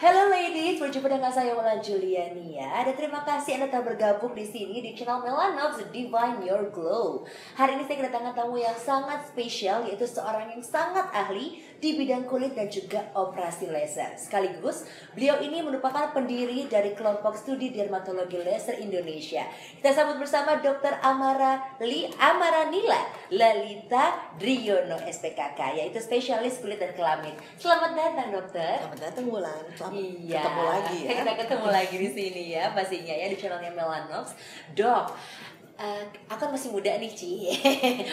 Hello ladies, berjumpa dengan saya Wala Juliania. Dan terima kasih Anda telah bergabung di sini di channel Melanox Divine Your Glow. Hari ini saya kedatangan tamu yang sangat spesial, yaitu seorang yang sangat ahli di bidang kulit dan juga operasi laser. Sekaligus, beliau ini merupakan pendiri dari kelompok studi dermatologi laser Indonesia. Kita sambut bersama Dr. Amaranila Lalita Driono SPKK, yaitu spesialis kulit dan kelamin. Selamat datang dokter. Selamat datang Wulan. Iya, ketemu lagi ya. Kita ketemu lagi di sini ya, pastinya ya di channelnya Melanox. Dok, aku kan masih muda nih Ci.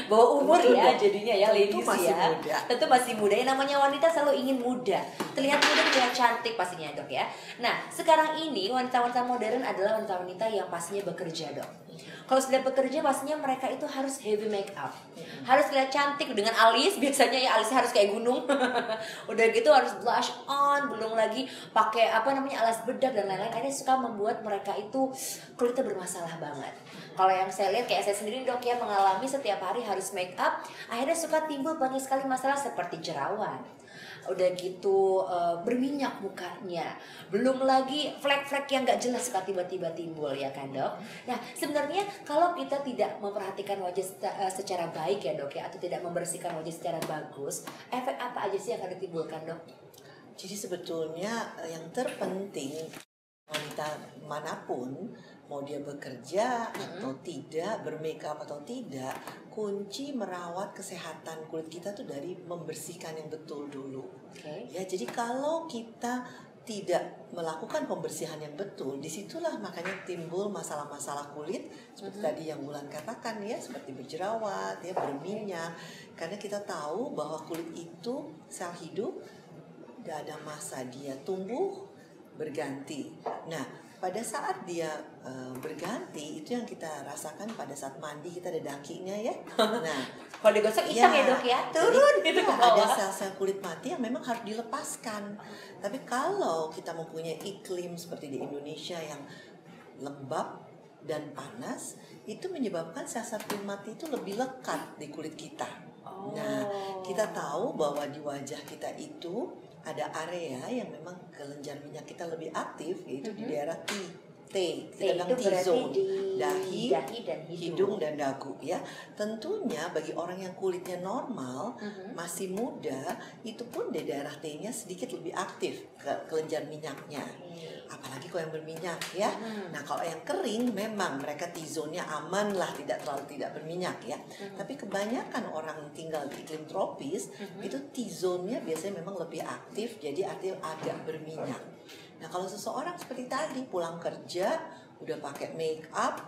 Bawa umur ya jadinya ya ladies masih ya. muda. Tentu masih muda. Yang namanya wanita selalu ingin muda. Terlihat muda, terlihat cantik pastinya dok ya. Nah, sekarang ini wanita-wanita modern adalah wanita-wanita yang pastinya bekerja dok. Kalau sudah bekerja pastinya mereka itu harus heavy make up. Harus terlihat cantik dengan alis, biasanya ya alisnya harus kayak gunung. Udah gitu harus blush on, belum lagi pakai alas bedak dan lain-lain. Ini suka membuat mereka itu kulitnya bermasalah banget. Kalau yang saya lihat kayak saya sendiri dok ya, mengalami setiap hari harus make up, akhirnya suka timbul banyak sekali masalah seperti jerawat. Udah gitu berminyak mukanya, belum lagi flek-flek yang gak jelas suka tiba-tiba timbul ya kan dok. Nah sebenarnya kalau kita tidak memperhatikan wajah secara baik ya dok ya, atau tidak membersihkan wajah secara bagus, efek apa aja sih yang akan ditimbulkan dok? Jadi sebetulnya yang terpenting wanita manapun, mau dia bekerja atau tidak, bermakeup atau tidak, kunci merawat kesehatan kulit kita tuh dari membersihkan yang betul dulu. Ya, jadi kalau kita tidak melakukan pembersihan yang betul, disitulah makanya timbul masalah-masalah kulit seperti tadi yang Wulan katakan ya, seperti berjerawat, ya berminyak. Karena kita tahu bahwa kulit itu sel hidup, ada masa dia tumbuh berganti. Nah, pada saat dia berganti, itu yang kita rasakan pada saat mandi, kita ada dakinya ya. Nah, kalau digosok hitam ya dok ya, turun gitu ke bawah. Ada sel-sel kulit mati yang memang harus dilepaskan. Tapi kalau kita mempunyai iklim seperti di Indonesia yang lembab dan panas, itu menyebabkan sel-sel kulit mati itu lebih lekat di kulit kita. Nah, kita tahu bahwa di wajah kita itu ada area yang memang kelenjar minyak kita lebih aktif, yaitu di daerah kita bilang T-zone, dahi dan hidung dan dagu ya. Tentunya bagi orang yang kulitnya normal, masih muda, itu pun di daerah T-nya sedikit lebih aktif kelenjar minyaknya. Apalagi kalau yang berminyak ya. Nah, kalau yang kering memang mereka T-zone-nya aman lah, tidak terlalu tidak berminyak ya. Tapi kebanyakan orang tinggal di iklim tropis, itu T-zone-nya biasanya memang lebih aktif, jadi artinya agak berminyak. Nah, kalau seseorang seperti tadi pulang kerja udah pakai make up,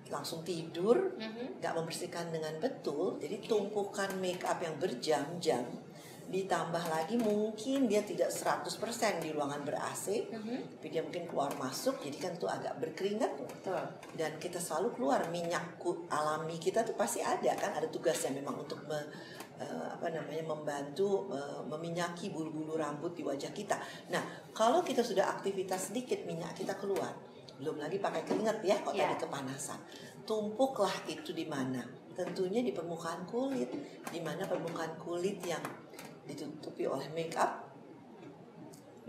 langsung tidur, nggak membersihkan dengan betul, jadi tumpukan make up yang berjam-jam, ditambah lagi mungkin dia tidak 100% di ruangan ber-AC, tapi dia mungkin keluar masuk, jadi kan tuh agak berkeringat. Dan kita selalu keluar minyak alami kita tuh pasti ada kan, ada tugasnya memang untuk membantu meminyaki bulu-bulu rambut di wajah kita. Nah, kalau kita sudah aktivitas sedikit, minyak kita keluar. Belum lagi pakai keringat ya, kalau tadi kepanasan. Tumpuklah itu di mana? Tentunya di permukaan kulit. Di mana permukaan kulit yang ditutupi oleh make up,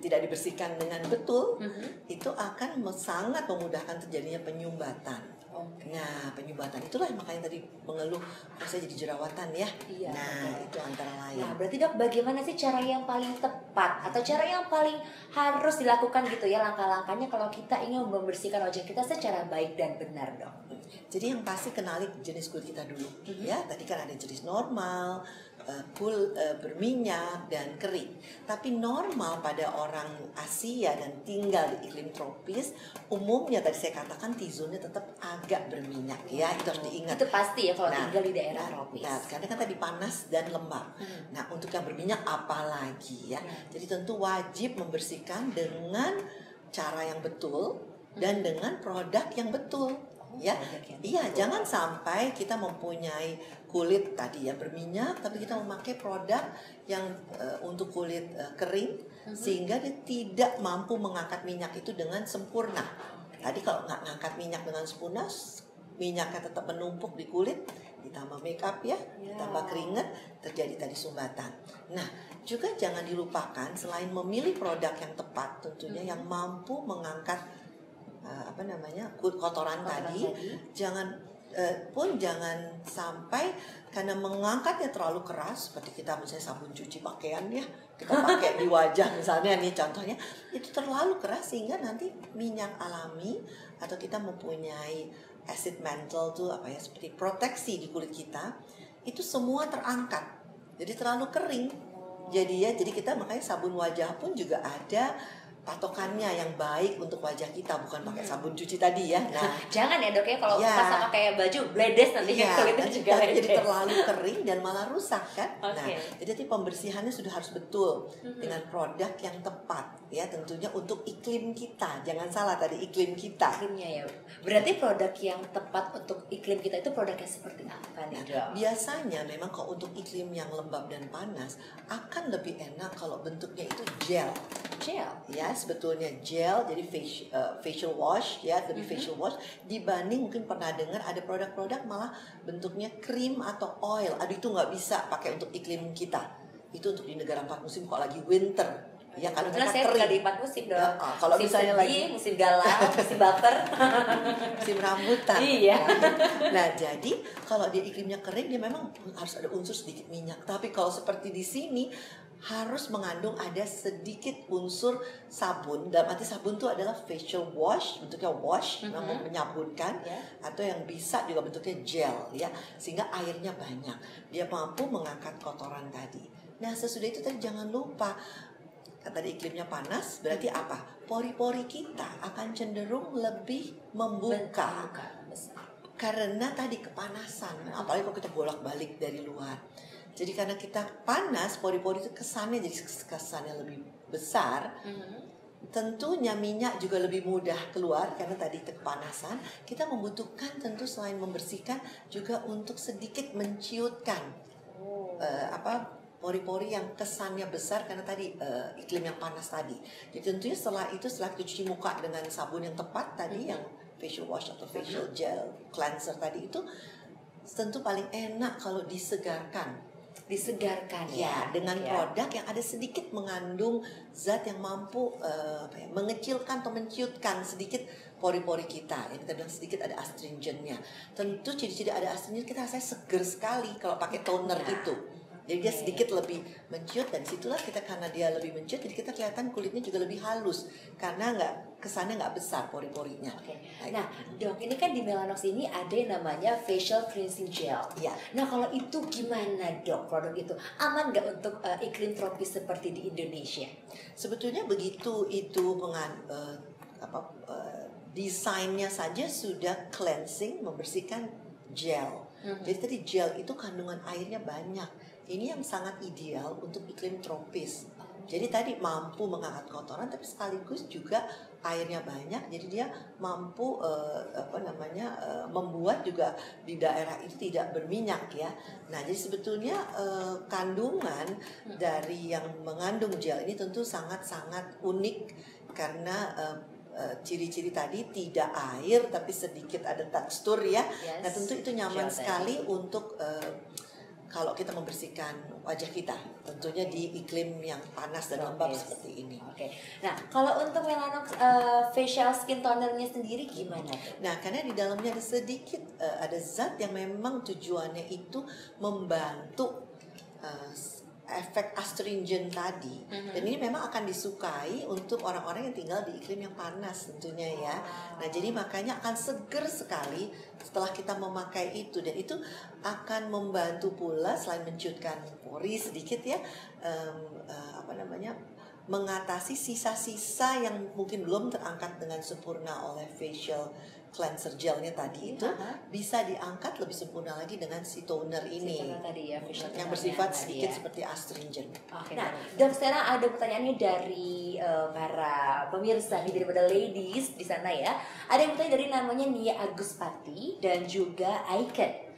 tidak dibersihkan dengan betul, itu akan sangat memudahkan terjadinya penyumbatan. Nah, penyumbatan itulah makanya tadi mengeluh, saya jadi jerawatan ya. Nah, itu antara lain. Nah, berarti dok, bagaimana sih cara yang paling tepat atau cara yang paling harus dilakukan gitu ya, langkah-langkahnya kalau kita ingin membersihkan wajah kita secara baik dan benar dok? Jadi yang pasti kenali jenis kulit kita dulu ya. Tadi kan ada jenis normal, berminyak dan kering. Tapi normal pada orang Asia dan tinggal di iklim tropis, umumnya tadi saya katakan T-zone-nya tetap agak berminyak ya. Itu harus diingat. Itu pasti ya kalau tinggal di daerah tropis. Nah, karena kan tadi panas dan lembab. Nah, untuk yang berminyak apalagi ya. Jadi tentu wajib membersihkan dengan cara yang betul dan dengan produk yang betul. Ya, iya, jangan sampai kita mempunyai kulit tadi ya berminyak, tapi kita memakai produk yang untuk kulit kering, sehingga dia tidak mampu mengangkat minyak itu dengan sempurna. Tadi kalau nggak ngangkat minyak dengan sempurna, minyaknya tetap menumpuk di kulit, ditambah make up ya, ditambah keringat, terjadi tadi sumbatan. Nah, Juga jangan dilupakan selain memilih produk yang tepat tentunya yang mampu mengangkat kotoran tadi, jangan sampai karena mengangkatnya terlalu keras seperti kita misalnya sabun cuci pakaian ya, kita pakai di wajah misalnya nih contohnya, itu terlalu keras sehingga nanti minyak alami atau kita mempunyai acid mantle tuh seperti proteksi di kulit kita itu semua terangkat, jadi terlalu kering. Jadi kita makanya sabun wajah pun juga ada patokannya yang baik untuk wajah kita, bukan pakai sabun cuci tadi ya. Nah, jangan ya dok ya, kalau pas sama kayak baju bledes nanti kulitnya juga jadi terlalu kering dan malah rusak kan. Nah, jadi pembersihannya sudah harus betul dengan produk yang tepat ya, tentunya untuk iklim kita. Jangan salah tadi iklim kita. Iklimnya ya. Berarti produk yang tepat untuk iklim kita itu produknya seperti apa nih dok? Biasanya memang kalau untuk iklim yang lembab dan panas akan lebih enak kalau bentuknya itu gel ya, sebetulnya gel, jadi facial wash ya, lebih facial wash dibanding mungkin pernah dengar ada produk-produk malah bentuknya krim atau oil. Aduh, itu nggak bisa pakai untuk iklim kita, itu untuk di negara 4 musim kalau lagi winter ya, karena kita saya kering di 4 musim dong. Ya, kalau musim misalnya sedih, lagi musim galau, musim baper, musim rambutan. Iya. Nah, jadi kalau dia iklimnya kering dia memang harus ada unsur sedikit minyak. Tapi kalau seperti di sini harus mengandung ada sedikit unsur sabun. Dalam arti sabun itu adalah facial wash, bentuknya wash, menyabunkan, atau yang bisa juga bentuknya gel ya, sehingga airnya banyak. Dia mampu mengangkat kotoran tadi. Nah, sesudah itu tadi jangan lupa, tadi iklimnya panas, berarti apa? Pori-pori kita akan cenderung lebih membuka. Karena tadi kepanasan, apalagi kalau kita bolak-balik dari luar. Jadi karena kita panas, pori-pori itu kesannya lebih besar. Tentunya minyak juga lebih mudah keluar karena tadi kepanasan. Kita membutuhkan tentu selain membersihkan juga untuk sedikit menciutkan pori-pori yang kesannya besar karena tadi iklim yang panas tadi. Jadi tentunya setelah kita cuci muka dengan sabun yang tepat tadi, yang facial wash atau facial gel cleanser tadi itu tentu paling enak kalau disegarkan ya dengan produk yang ada sedikit mengandung zat yang mampu mengecilkan atau menciutkan sedikit pori-pori kita. Yang kita bilang sedikit ada astringennya. Tentu ciri-ciri ada astringen kita rasanya seger sekali kalau pakai toner itu. Jadi dia sedikit lebih menciut, dan situlah kita karena dia lebih menciut, jadi kita kelihatan kulitnya juga lebih halus karena kesannya nggak besar pori-porinya. Nah dok, ini kan di Melanox ini ada yang namanya facial cleansing gel. Ya. Nah kalau itu gimana dok, produk itu aman nggak untuk iklim tropis seperti di Indonesia? Sebetulnya begitu itu desainnya saja sudah cleansing, membersihkan gel. Jadi tadi gel itu kandungan airnya banyak. Ini yang sangat ideal untuk iklim tropis. Jadi tadi mampu mengangkat kotoran, tapi sekaligus juga airnya banyak. Jadi dia mampu membuat juga di daerah itu tidak berminyak ya. Nah, jadi sebetulnya kandungan dari yang mengandung gel ini tentu sangat-sangat unik karena ciri-ciri tadi tidak air tapi sedikit ada tekstur ya. Nah, tentu itu nyaman sekali untuk kalau kita membersihkan wajah kita, tentunya di iklim yang panas dan lembab seperti ini. Nah, kalau untuk Melanox facial skin tonernya sendiri gimana? Nah, karena di dalamnya ada sedikit ada zat yang memang tujuannya itu membantu efek astringen tadi. Dan ini memang akan disukai untuk orang-orang yang tinggal di iklim yang panas tentunya ya. Nah, jadi makanya akan seger sekali setelah kita memakai itu, dan itu akan membantu pula selain menciutkan pori sedikit ya, mengatasi sisa-sisa yang mungkin belum terangkat dengan sempurna oleh facial cleanser gelnya tadi itu bisa diangkat lebih sempurna lagi dengan si toner ini tadi ya, yang bersifat sedikit seperti astringen. Nah, dok, sekarang ada pertanyaannya dari para pemirsa nih, daripada ladies di sana ya. Ada yang bertanya dari namanya Nia Aguspati dan juga Icon.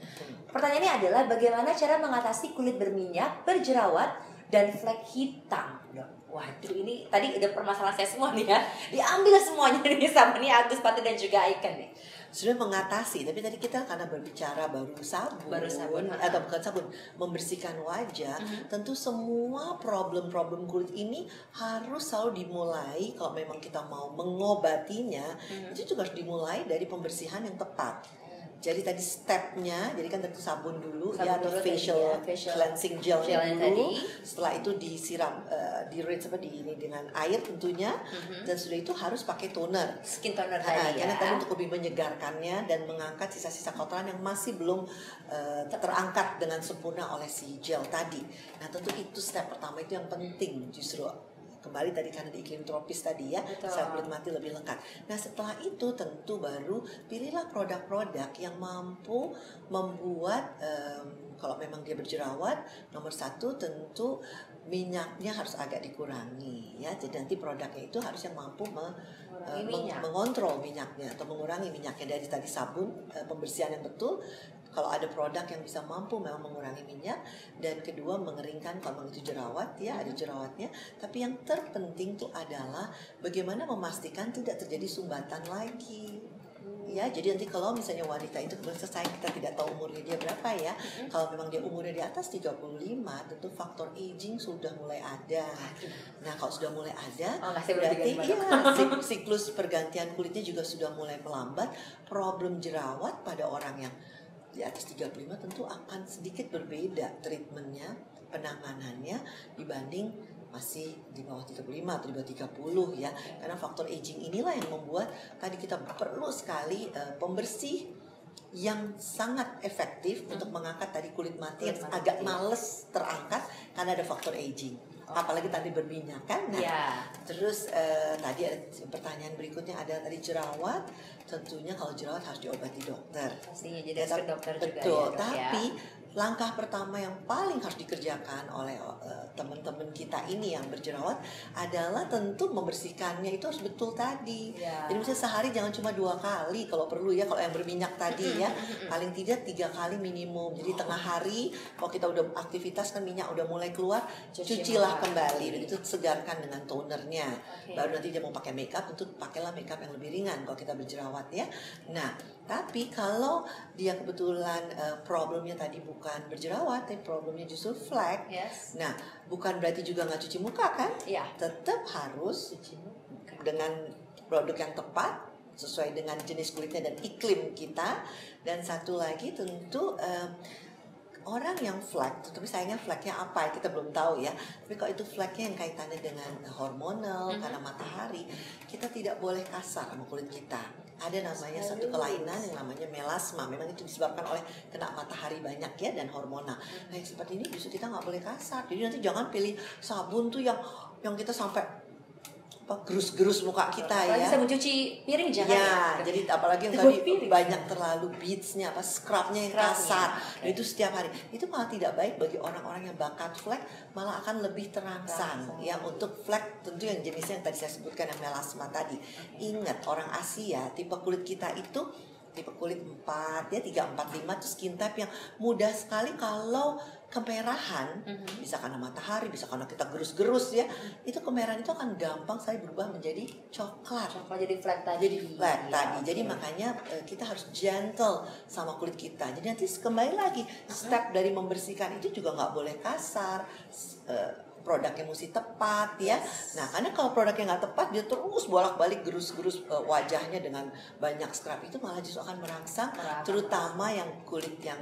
Pertanyaannya adalah bagaimana cara mengatasi kulit berminyak, berjerawat, dan flek hitam, dok? Waduh, ini tadi udah permasalahan saya semua nih ya. Diambil semuanya nih sama nih Aguspati dan juga Icon nih. sudah mengatasi. Tapi tadi kita karena berbicara baru sabun, atau bukan sabun, membersihkan wajah, tentu semua problem-problem kulit ini harus selalu dimulai kalau memang kita mau mengobatinya, itu juga harus dimulai dari pembersihan yang tepat. Jadi tadi stepnya, jadi kan tentu sabun dulu ya, atau facial cleansing gelnya dulu. Setelah itu disiram, di-rinse dengan air tentunya, dan sudah itu harus pakai toner, skin toner tadi karena tadi untuk lebih menyegarkannya dan mengangkat sisa-sisa kotoran yang masih belum terangkat dengan sempurna oleh si gel tadi. Nah tentu itu step pertama, itu yang penting justru. Kembali tadi karena di iklim tropis tadi ya, sel kulit mati lebih lekat. Nah setelah itu tentu baru pilihlah produk-produk yang mampu membuat, kalau memang dia berjerawat, nomor satu tentu minyaknya harus agak dikurangi ya. Jadi nanti produknya itu harus yang mampu mengontrol minyaknya atau mengurangi minyaknya. Dari tadi sabun, pembersihan yang betul. Kalau ada produk yang bisa mampu memang mengurangi minyak, dan kedua mengeringkan kalau itu jerawat ya, ada jerawatnya. Tapi yang terpenting itu adalah bagaimana memastikan tidak terjadi sumbatan lagi. Ya, jadi nanti kalau misalnya wanita itu selesai, kita tidak tahu umurnya dia berapa ya. Kalau memang dia umurnya di atas 35, tentu faktor aging sudah mulai ada. Nah, kalau sudah mulai ada, berarti siklus pergantian kulitnya juga sudah mulai melambat. Problem jerawat pada orang yang di atas 35 tentu akan sedikit berbeda treatmentnya, penanganannya dibanding masih di bawah 35 atau di bawah 30 ya. Karena faktor aging inilah yang membuat tadi kita perlu sekali pembersih yang sangat efektif untuk mengangkat tadi kulit mati yang agak males terangkat karena ada faktor aging. Apalagi tadi berminyak kan. Nah, terus tadi ada pertanyaan berikutnya, ada tadi jerawat. Tentunya kalau jerawat harus diobati dokter. Pastinya jadi ke dokter juga. Betul, ya, tapi langkah pertama yang paling harus dikerjakan oleh teman-teman kita ini yang berjerawat adalah tentu membersihkannya itu harus betul tadi. Jadi misalnya sehari jangan cuma 2 kali kalau perlu ya, kalau yang berminyak tadi ya, paling tidak 3 kali minimum. Jadi tengah hari kalau kita udah aktivitas kan minyak udah mulai keluar, cucilah kembali dan itu segarkan dengan tonernya. Baru nanti dia mau pakai makeup, tentu pakailah makeup yang lebih ringan kalau kita berjerawat ya. Nah, tapi kalau dia kebetulan problemnya tadi bukan berjerawat, tapi problemnya justru flek. Nah, bukan berarti juga nggak cuci muka kan? Tetap harus cuci muka dengan produk yang tepat sesuai dengan jenis kulitnya dan iklim kita. Dan satu lagi tentu orang yang flek, tapi sayangnya fleknya apa kita belum tahu ya. Tapi kalau itu fleknya yang kaitannya dengan hormonal karena matahari, kita tidak boleh kasar sama kulit kita. Ada namanya satu kelainan yang namanya melasma. Memang itu disebabkan oleh kena matahari banyak ya dan hormonal. Nah yang seperti ini justru kita nggak boleh kasar. Jadi nanti jangan pilih sabun tuh yang kita sampai gerus-gerus muka kita apalagi ya. Sabun cuci piring jangan ya. Jadi apalagi yang tadi banyak terlalu beads-nya, scrub-nya yang kasar. Itu setiap hari. Itu malah tidak baik bagi orang-orang yang bakat flek, malah akan lebih terangsang. Ya, untuk flek tentu yang jenisnya yang tadi saya sebutkan yang melasma tadi. Ingat orang Asia, tipe kulit kita itu tipe kulit 4 ya, 3, 4, 5 itu skin type yang mudah sekali kalau kemerahan, bisa karena matahari, bisa karena kita gerus-gerus ya, itu kemerahan itu akan gampang sekali berubah menjadi coklat. Jadi flat tadi. Jadi makanya kita harus gentle sama kulit kita. Jadi nanti kembali lagi step dari membersihkan itu juga nggak boleh kasar. Produknya mesti tepat ya. Nah karena kalau produknya nggak tepat, dia terus bolak-balik gerus-gerus wajahnya dengan banyak scrub, itu malah justru akan merangsang. Terutama yang kulit yang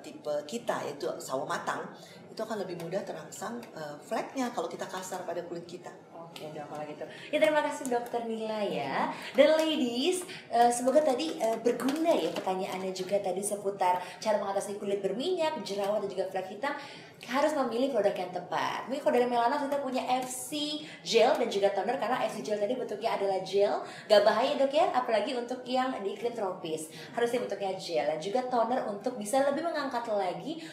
tipe kita yaitu sawo matang, itu akan lebih mudah terangsang fleknya kalau kita kasar pada kulit kita. Oke dok, kalau gitu. Ya terima kasih Dokter Mila ya. Dan ladies, semoga tadi berguna ya pertanyaannya juga tadi seputar cara mengatasi kulit berminyak, jerawat dan juga flek hitam. Harus memilih produk yang tepat. Mungkin kalau dari Melanox kita punya FC gel dan juga toner, karena FC gel tadi bentuknya adalah gel, gak bahaya dok ya, apalagi untuk yang di iklim tropis. Harusnya bentuknya gel, dan juga toner untuk bisa lebih mengangkat lagi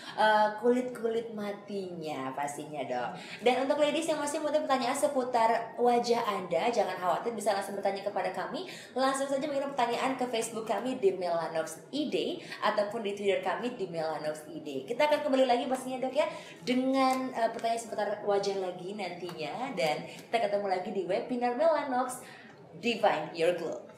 kulit-kulit matinya pastinya dok. Dan untuk ladies yang masih mau pertanyaan seputar wajah Anda, jangan khawatir, bisa langsung bertanya kepada kami. Langsung saja mengirim pertanyaan ke Facebook kami di Melanox ID ataupun di Twitter kami di Melanox ID. Kita akan kembali lagi pastinya dok ya dengan pertanyaan seputar wajah lagi nantinya, dan kita ketemu lagi di webinar Melanox Divine Your Glow.